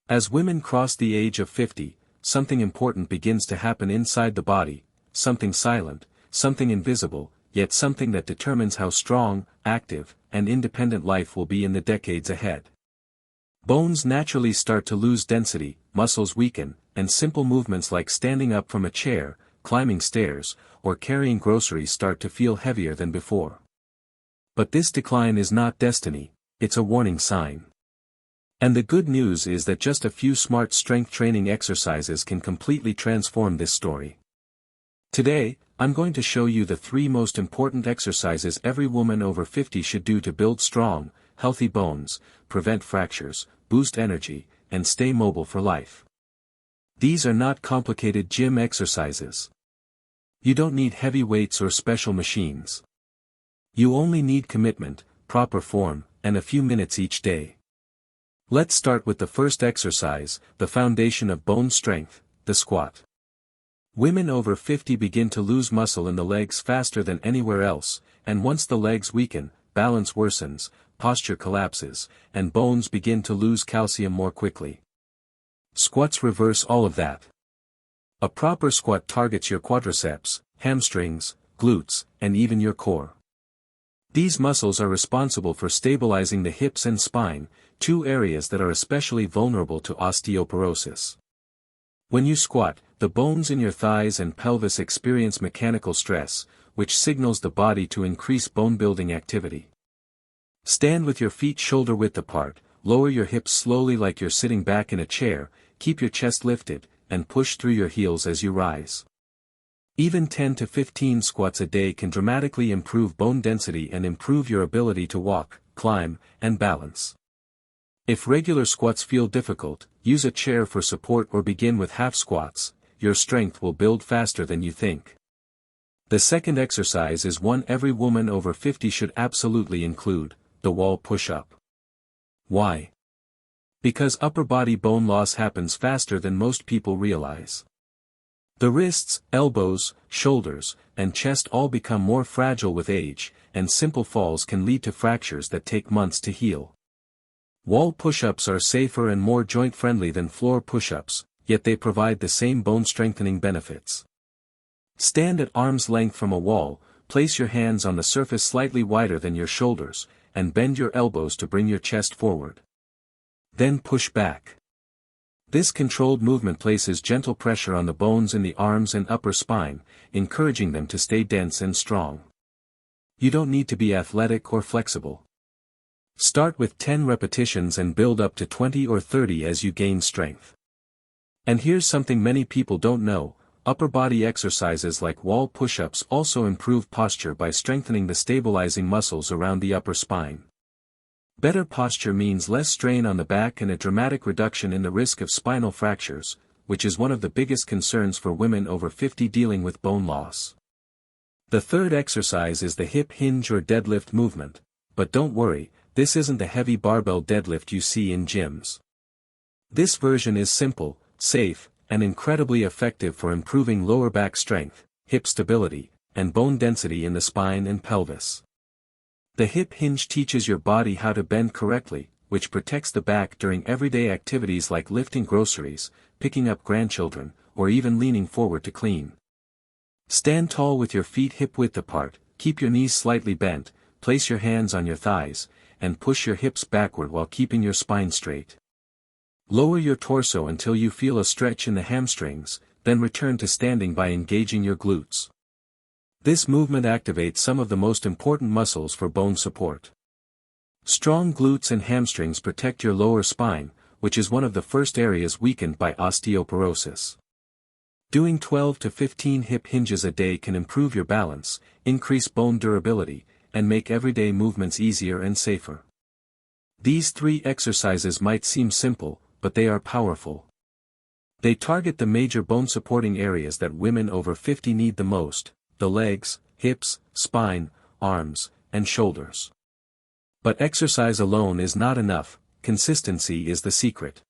As women cross the age of 50, something important begins to happen inside the body, something silent, something invisible, yet something that determines how strong, active, and independent life will be in the decades ahead. Bones naturally start to lose density, muscles weaken, and simple movements like standing up from a chair, climbing stairs, or carrying groceries start to feel heavier than before. But this decline is not destiny, it's a warning sign. And the good news is that just a few smart strength training exercises can completely transform this story. Today, I'm going to show you the 3 most important exercises every woman over 50 should do to build strong, healthy bones, prevent fractures, boost energy, and stay mobile for life. These are not complicated gym exercises. You don't need heavy weights or special machines. You only need commitment, proper form, and a few minutes each day. Let's start with the first exercise, the foundation of bone strength, the squat. Women over 50 begin to lose muscle in the legs faster than anywhere else, and once the legs weaken, balance worsens, posture collapses, and bones begin to lose calcium more quickly. Squats reverse all of that. A proper squat targets your quadriceps, hamstrings, glutes, and even your core. These muscles are responsible for stabilizing the hips and spine, 2 areas that are especially vulnerable to osteoporosis. When you squat, the bones in your thighs and pelvis experience mechanical stress, which signals the body to increase bone-building activity. Stand with your feet shoulder-width apart, lower your hips slowly like you're sitting back in a chair, keep your chest lifted, and push through your heels as you rise. Even 10 to 15 squats a day can dramatically improve bone density and improve your ability to walk, climb, and balance. If regular squats feel difficult, use a chair for support or begin with half squats. Your strength will build faster than you think. The second exercise is one every woman over 50 should absolutely include, the wall push-up. Why? Because upper body bone loss happens faster than most people realize. The wrists, elbows, shoulders, and chest all become more fragile with age, and simple falls can lead to fractures that take months to heal. Wall push-ups are safer and more joint-friendly than floor push-ups, yet they provide the same bone-strengthening benefits. Stand at arm's length from a wall, place your hands on the surface slightly wider than your shoulders, and bend your elbows to bring your chest forward. Then push back. This controlled movement places gentle pressure on the bones in the arms and upper spine, encouraging them to stay dense and strong. You don't need to be athletic or flexible. Start with 10 repetitions and build up to 20 or 30 as you gain strength. And here's something many people don't know, upper body exercises like wall push-ups also improve posture by strengthening the stabilizing muscles around the upper spine. Better posture means less strain on the back and a dramatic reduction in the risk of spinal fractures, which is one of the biggest concerns for women over 50 dealing with bone loss. The third exercise is the hip hinge or deadlift movement, but don't worry, this isn't the heavy barbell deadlift you see in gyms. This version is simple, safe, and incredibly effective for improving lower back strength, hip stability, and bone density in the spine and pelvis. The hip hinge teaches your body how to bend correctly, which protects the back during everyday activities like lifting groceries, picking up grandchildren, or even leaning forward to clean. Stand tall with your feet hip-width apart, keep your knees slightly bent, place your hands on your thighs, and push your hips backward while keeping your spine straight. Lower your torso until you feel a stretch in the hamstrings, then return to standing by engaging your glutes. This movement activates some of the most important muscles for bone support. Strong glutes and hamstrings protect your lower spine, which is one of the first areas weakened by osteoporosis. Doing 12 to 15 hip hinges a day can improve your balance, increase bone durability, and make everyday movements easier and safer. These 3 exercises might seem simple, but they are powerful. They target the major bone-supporting areas that women over 50 need the most: the legs, hips, spine, arms, and shoulders. But exercise alone is not enough, consistency is the secret.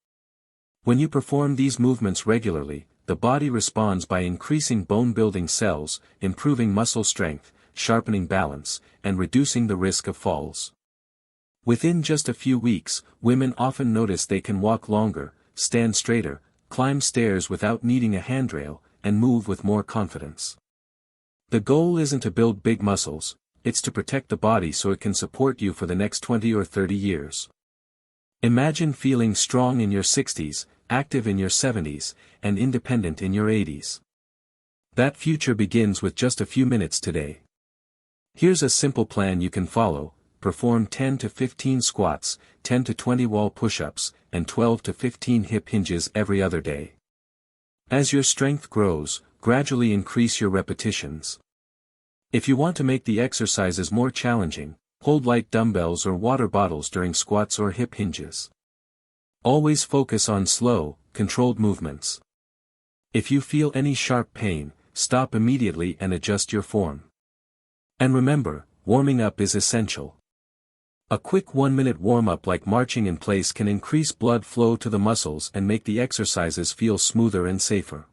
When you perform these movements regularly, the body responds by increasing bone-building cells, improving muscle strength, sharpening balance, and reducing the risk of falls. Within just a few weeks, women often notice they can walk longer, stand straighter, climb stairs without needing a handrail, and move with more confidence. The goal isn't to build big muscles, it's to protect the body so it can support you for the next 20 or 30 years. Imagine feeling strong in your 60s, active in your 70s, and independent in your 80s. That future begins with just a few minutes today. Here's a simple plan you can follow: perform 10 to 15 squats, 10 to 20 wall push-ups, and 12 to 15 hip hinges every other day. As your strength grows, gradually increase your repetitions. If you want to make the exercises more challenging, hold light dumbbells or water bottles during squats or hip hinges. Always focus on slow, controlled movements. If you feel any sharp pain, stop immediately and adjust your form. And remember, warming up is essential. A quick 1-minute warm-up like marching in place can increase blood flow to the muscles and make the exercises feel smoother and safer.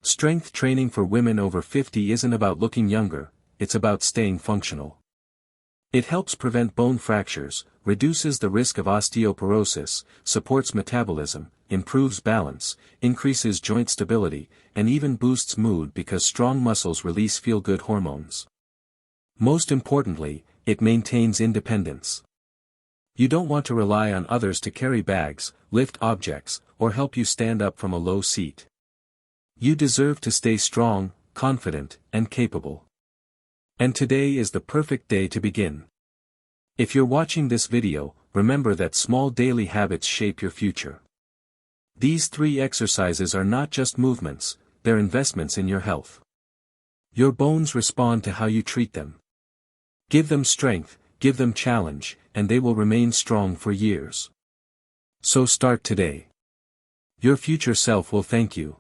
Strength training for women over 50 isn't about looking younger, it's about staying functional. It helps prevent bone fractures, reduces the risk of osteoporosis, supports metabolism, improves balance, increases joint stability, and even boosts mood because strong muscles release feel-good hormones. Most importantly, it maintains independence. You don't want to rely on others to carry bags, lift objects, or help you stand up from a low seat. You deserve to stay strong, confident, and capable. And today is the perfect day to begin. If you're watching this video, remember that small daily habits shape your future. These 3 exercises are not just movements, they're investments in your health. Your bones respond to how you treat them. Give them strength, give them challenge, and they will remain strong for years. So start today. Your future self will thank you.